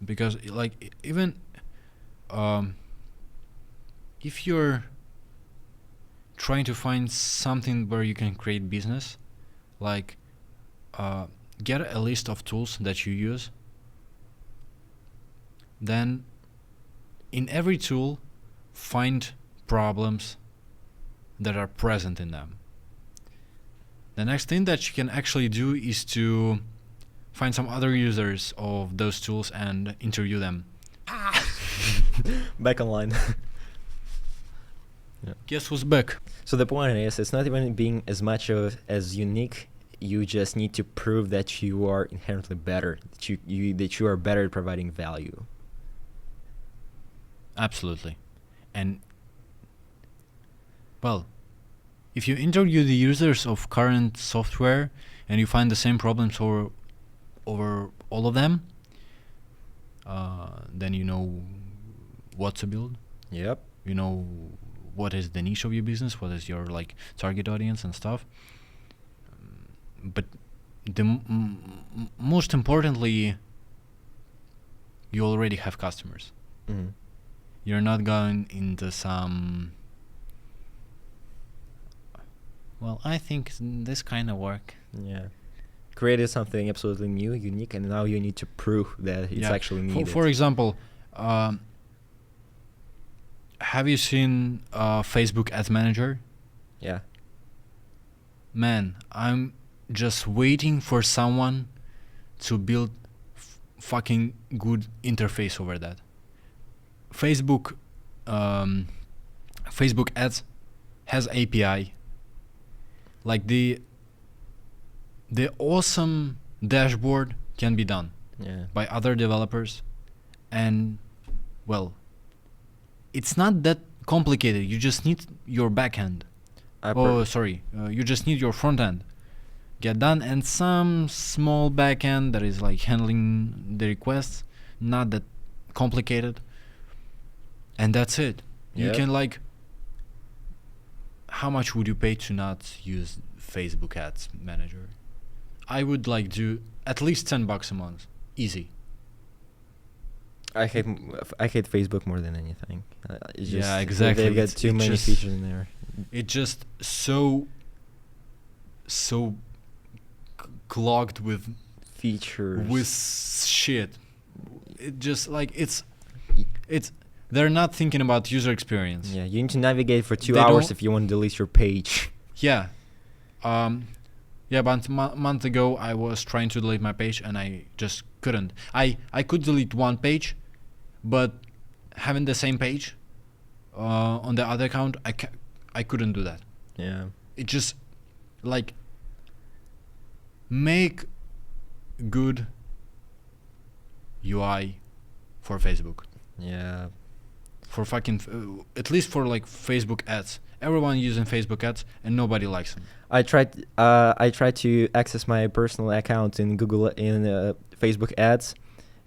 Because like even if you're trying to find something where you can create business, like get a list of tools that you use, then in every tool find problems that are present in them. The next thing that you can actually do is to find some other users of those tools and interview them. Back online. Guess who's back? So the point is, it's not even being as much as unique you just need to prove that you are inherently better, that you are better at providing value. Absolutely. And well, if you interview the users of current software and you find the same problems over all of them, then you know what to build. Yep. You know what is the niche of your business, what is your like target audience and stuff. But the most importantly, you already have customers. Mm-hmm. You're not going into some. Well, I think this kind of work. Yeah. Created something absolutely new, unique, and now you need to prove that it's actually needed. For example, have you seen Facebook Ads Manager? Yeah. Man, I'm just waiting for someone to build fucking good interface over that. Facebook Ads has API. Like the awesome dashboard can be done by other developers, and well, it's not that complicated. You just need your backend. You just need your front end. Get done, and some small backend that is like handling the requests, not that complicated. And that's it. You can like. How much would you pay to not use Facebook Ads Manager? I would like do at least $10 a month, easy. I hate Facebook more than anything. It's just, yeah, exactly. They've got too many features in there. It just so clogged with features, with shit. It just like it's they're not thinking about user experience. Yeah, you need to navigate for 2 hours if you want to delete your page. Yeah. But a month ago I was trying to delete my page and I just couldn't. I could delete one page, but having the same page on the other account, I couldn't do that. Yeah. It just like make good UI for Facebook. Yeah. For fucking at least for like Facebook ads. Everyone using Facebook ads and nobody likes them. I tried to access my personal account in Facebook ads,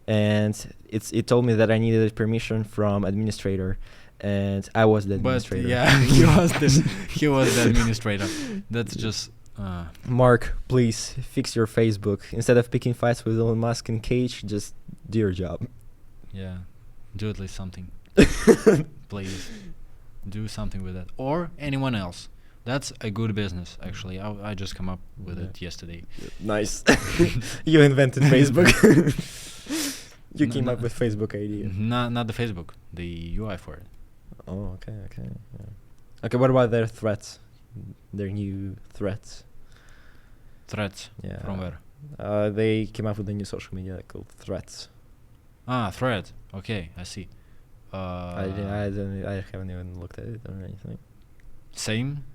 and it told me that I needed permission from administrator, and I was the administrator. But yeah, he was the administrator. That's just Mark, please fix your Facebook. Instead of picking fights with Elon Musk and Cage, just do your job. Yeah, do at least something. Please do something with that, or anyone else. That's a good business, actually. I just come up with it yesterday. Nice. You invented Facebook. You came up with Facebook idea. Not the Facebook, the UI for it. Oh, okay. Yeah. Okay, what about their threats? Their new threats? Threats? Yeah. From where? They came up with a new social media called Threads. Thread. Okay, I see. I haven't even looked at it or anything. Same.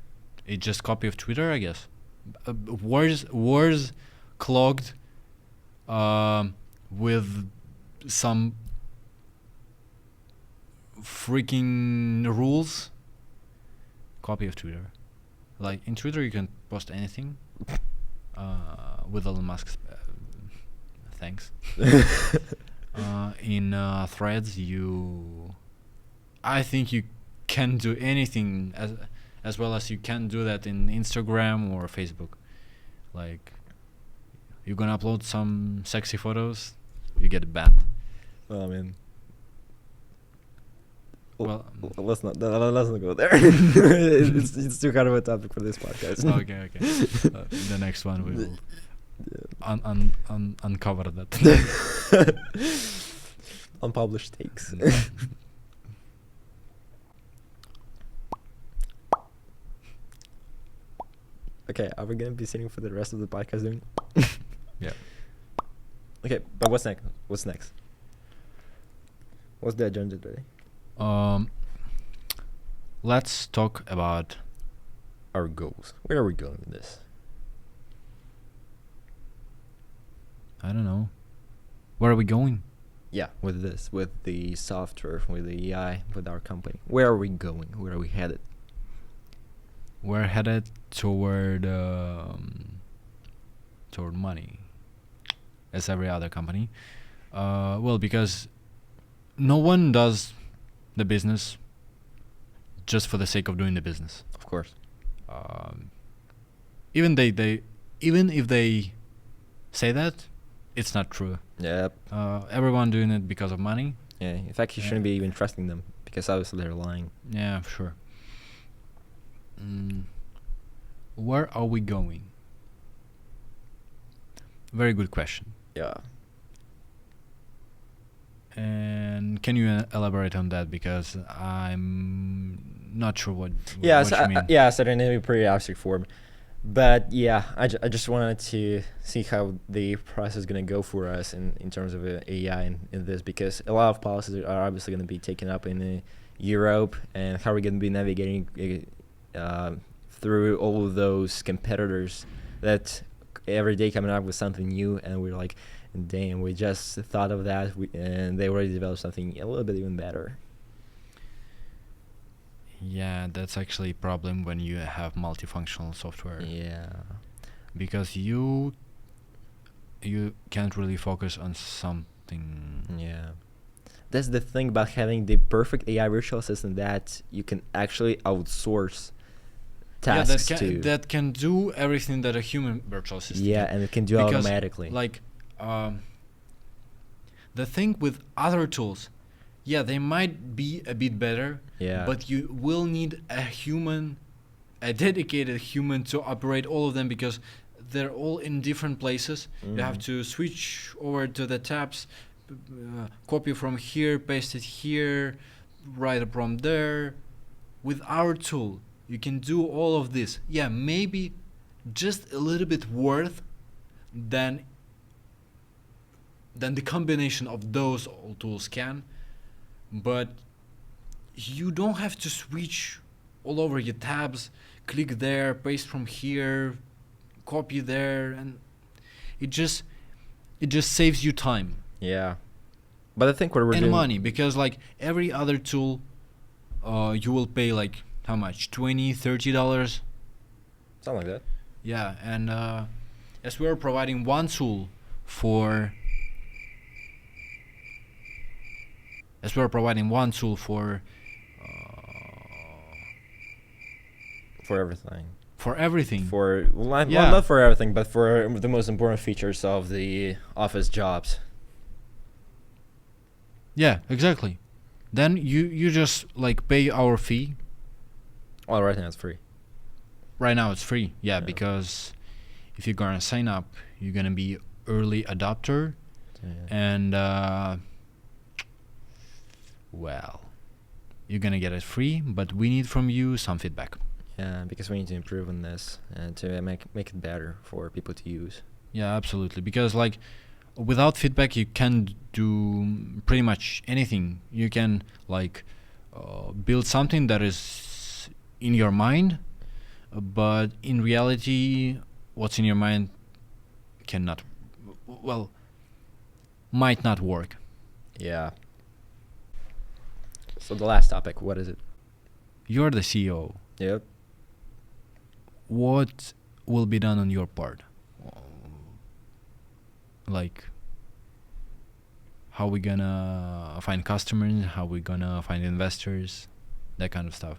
It's just copy of Twitter, I guess. Words clogged with some freaking rules. Copy of Twitter. Like in Twitter, you can post anything. With Elon Musk's thanks. In Threads, I think you can do anything as well as you can do that in Instagram or Facebook. Like, you're gonna upload some sexy photos, you get banned. Oh man. Well, let's not go there. it's too kind of a topic for this podcast. Okay. The next one we will uncover that. Unpublished takes. Okay, are we gonna be sitting for the rest of the podcast doing? Yeah. Okay, but what's next? What's the agenda today? Let's talk about our goals. Where are we going with this? I don't know. Where are we going? Yeah, with this, with the software, with the AI, with our company. Where are we going? Where are we headed? We're headed toward money, as every other company. Well, because no one does the business just for the sake of doing the business. Of course. Even even if they say that, it's not true. Yep. Everyone doing it because of money. Yeah. In fact, you shouldn't be even trusting them because obviously they're lying. Yeah, sure. Where are we going? Very good question. Yeah. And can you elaborate on that, because I'm not sure what Yeah. what you mean. Yeah. So in a pretty abstract form, but yeah, I just wanted to see how the process is gonna go for us in terms of AI in this, because a lot of policies are obviously gonna be taken up in Europe, and how are we gonna be navigating through all of those competitors that every day coming up with something new, and we're like, damn, we just thought of that, and they already developed something a little bit even better. Yeah, that's actually a problem when you have multifunctional software, Yeah. because you can't really focus on something. Yeah. That's the thing about having the perfect AI virtual assistant, that you can actually outsource tasks to. That can do everything that a human virtual assistant Yeah, can. and it can do Because, automatically. Like, the thing with other tools, yeah, they might be a bit better, Yeah. but you will need a dedicated human to operate all of them, because they're all in different places. You have Mhm. to switch over to the tabs, copy from here, paste it here, write it from there. With our tool, you can do all of this. Yeah, maybe just a little bit worth than the combination of those all tools can, but you don't have to switch all over your tabs, click there, paste from here, copy there, and it just saves you time Yeah. But I think what we're and doing. money, because like every other tool, you will pay like how much, $20-$30. Something like that. Yeah, and as we're providing one tool for For everything. for everything. Well, not for everything, but for the most important features of the office jobs. Yeah, exactly. Then you just like pay our fee. Well, right now it's free. Right now it's free. Yeah, Yeah. because if you're gonna sign up, you're gonna be early adopter, Yeah. and well, you're gonna get it free. But we need from you some feedback. Yeah, because we need to improve on this and to make it better for people to use. Yeah, absolutely. Because like, without feedback, you can't do pretty much anything. You can like build something that is in your mind, but in reality, what's in your mind cannot, well, might not work. Yeah. So the last topic, what is it? You're the CEO. Yep. What will be done on your part? Like, how we gonna find customers? How we gonna find investors? That kind of stuff.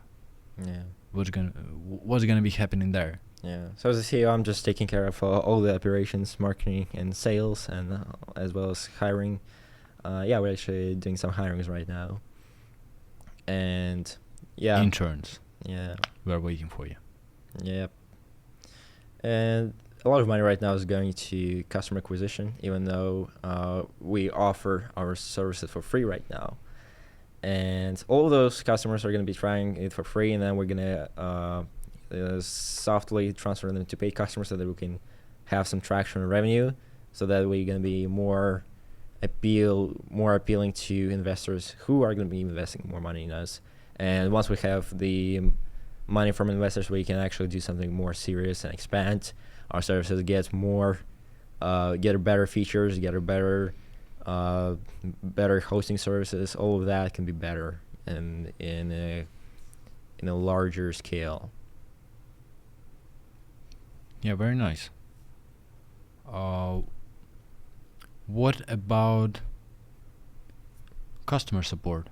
Yeah. What's gonna be happening there? Yeah. So as a CEO, I'm just taking care of all the operations, marketing, and sales, and as well as hiring. Yeah, we're actually doing some hirings right now. And yeah. Interns. Yeah. We're waiting for you. Yep. And a lot of money right now is going to customer acquisition, even though we offer our services for free right now. And all those customers are going to be trying it for free, and then we're going to softly transfer them to paid customers so that we can have some traction and revenue, so that we're going to be more appealing to investors who are going to be investing more money in us. And once we have the money from investors, we can actually do something more serious and expand our services, get more get a better features, get a better hosting services. All of that can be better and in a larger scale. Yeah, very nice. What about customer support?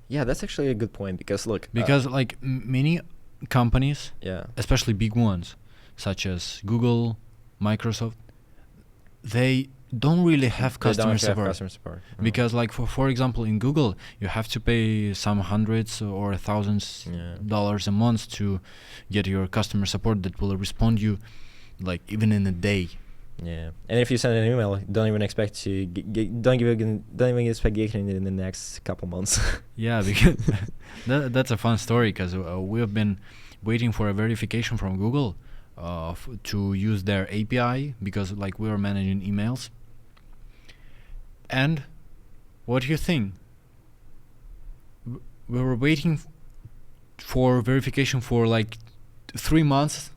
Yeah, that's actually a good point because look, Because like many companies, yeah, especially big ones, such as Google, Microsoft, they don't really have they don't customer actually have support. customer support. No. Because like for example in Google you have to pay some hundreds or thousands Yeah. dollars a month to get your customer support that will respond you like even in a day. Yeah, and if you send an email, don't even expect to don't even expect getting it in the next couple months. Yeah, because that's a fun story because we have been waiting for a verification from Google to use their API because like we were managing emails. And what do you think? We were waiting for verification for like 3 months.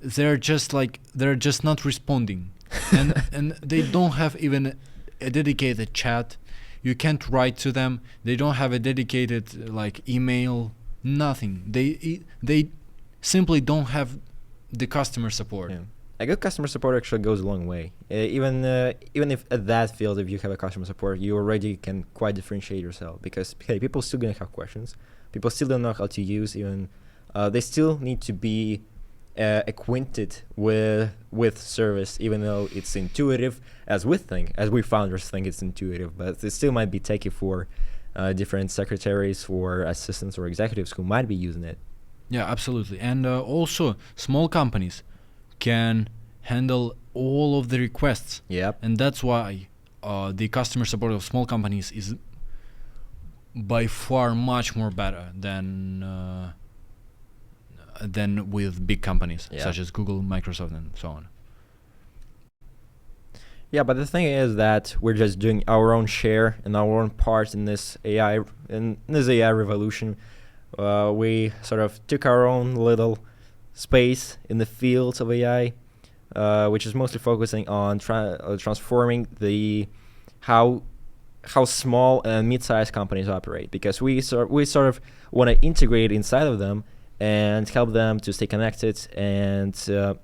They're just not responding, and they don't have even a dedicated chat. You can't write to them. They don't have a dedicated like email. Nothing. They simply don't have the customer support. Yeah. A good customer support actually goes a long way. Even if at that field, if you have a customer support, you already can quite differentiate yourself because hey, people still gonna have questions. People still don't know how to use even. They still need to be acquainted with service, even though it's intuitive, as we founders think it's intuitive, but it still might be techy for different secretaries or assistants or executives who might be using it. Yeah, absolutely. And also small companies can handle all of the requests. Yep. And that's why the customer support of small companies is by far much more better than with big companies such as Google, Microsoft, and so on. Yeah, but the thing is that we're just doing our own share and our own part in this AI revolution. We sort of took our own little space in the field of AI, which is mostly focusing on transforming how small and mid-sized companies operate, because we sort of want to integrate inside of them and help them to stay connected and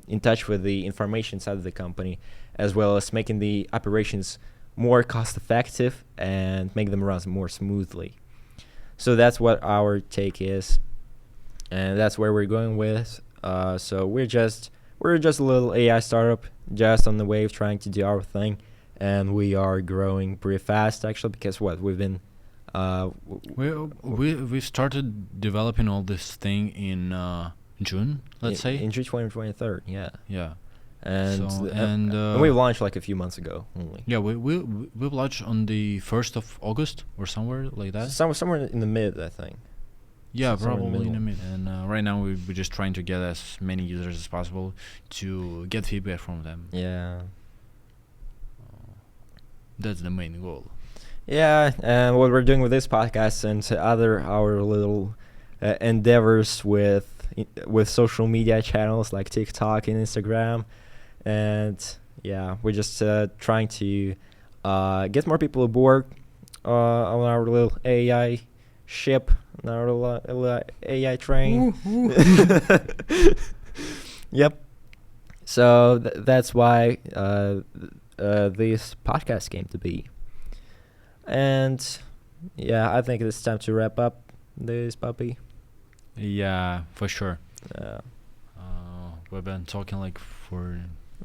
in touch with the information inside of the company, as well as making the operations more cost-effective and make them run more smoothly. So that's what our take is, and that's where we're going with. So we're just a little AI startup, just on the wave, trying to do our thing, and we are growing pretty fast actually, because we've been. We started developing all this thing in June, let's say. In June 2023, yeah. Yeah. And So, and we launched like a few months ago only. Yeah, we launched on the 1st of August or somewhere like that. Somewhere in the mid, I think. Yeah, somewhere in the probably in the middle. mid. And right now we're just trying to get as many users as possible to get feedback from them. Yeah. That's the main goal. Yeah, and what we're doing with this podcast and our little endeavors with social media channels like TikTok and Instagram, and yeah, we're just trying to get more people aboard on our little AI ship, on our little AI train. Yep. So that's why this podcast came to be. And yeah, I think it's time to wrap up this puppy. Yeah, for sure. Uh, We've been talking like for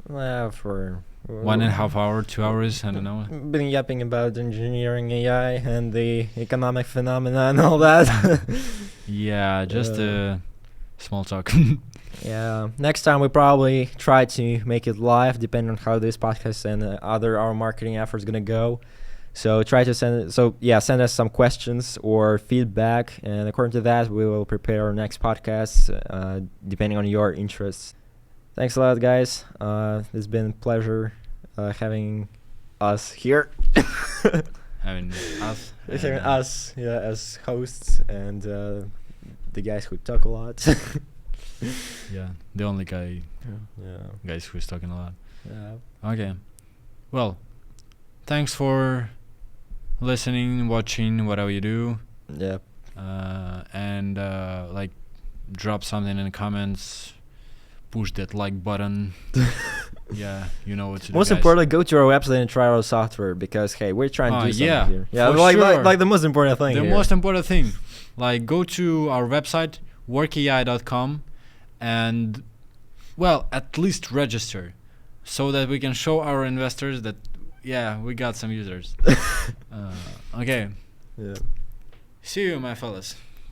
for 1.5 hours, 2 hours, I don't know. Been yapping about engineering AI and the economic phenomena and all that. Yeah, just small talk. Yeah, next time we probably try to make it live, depending on how this podcast and our marketing efforts gonna go. So try to send us some questions or feedback, and according to that, we will prepare our next podcast, depending on your interests. Thanks a lot, guys. It's been a pleasure having us here. Having us. Having us, yeah, as hosts and the guys who talk a lot. Yeah, the only Yeah. guys who's talking a lot. Yeah. Okay. Well, thanks for listening, watching, whatever you do. Yeah. And like, drop something in the comments. Push that like button. Yeah, you know what to do. Most guys. importantly, go to our website and try our software because hey, we're trying to do something yeah, here. Yeah, for like, sure. like the most important thing. The here. most important thing, like, go to our website workkiai.com and, well, at least register so that we can show our investors that we got some users. Okay. Yeah. See you, my fellas.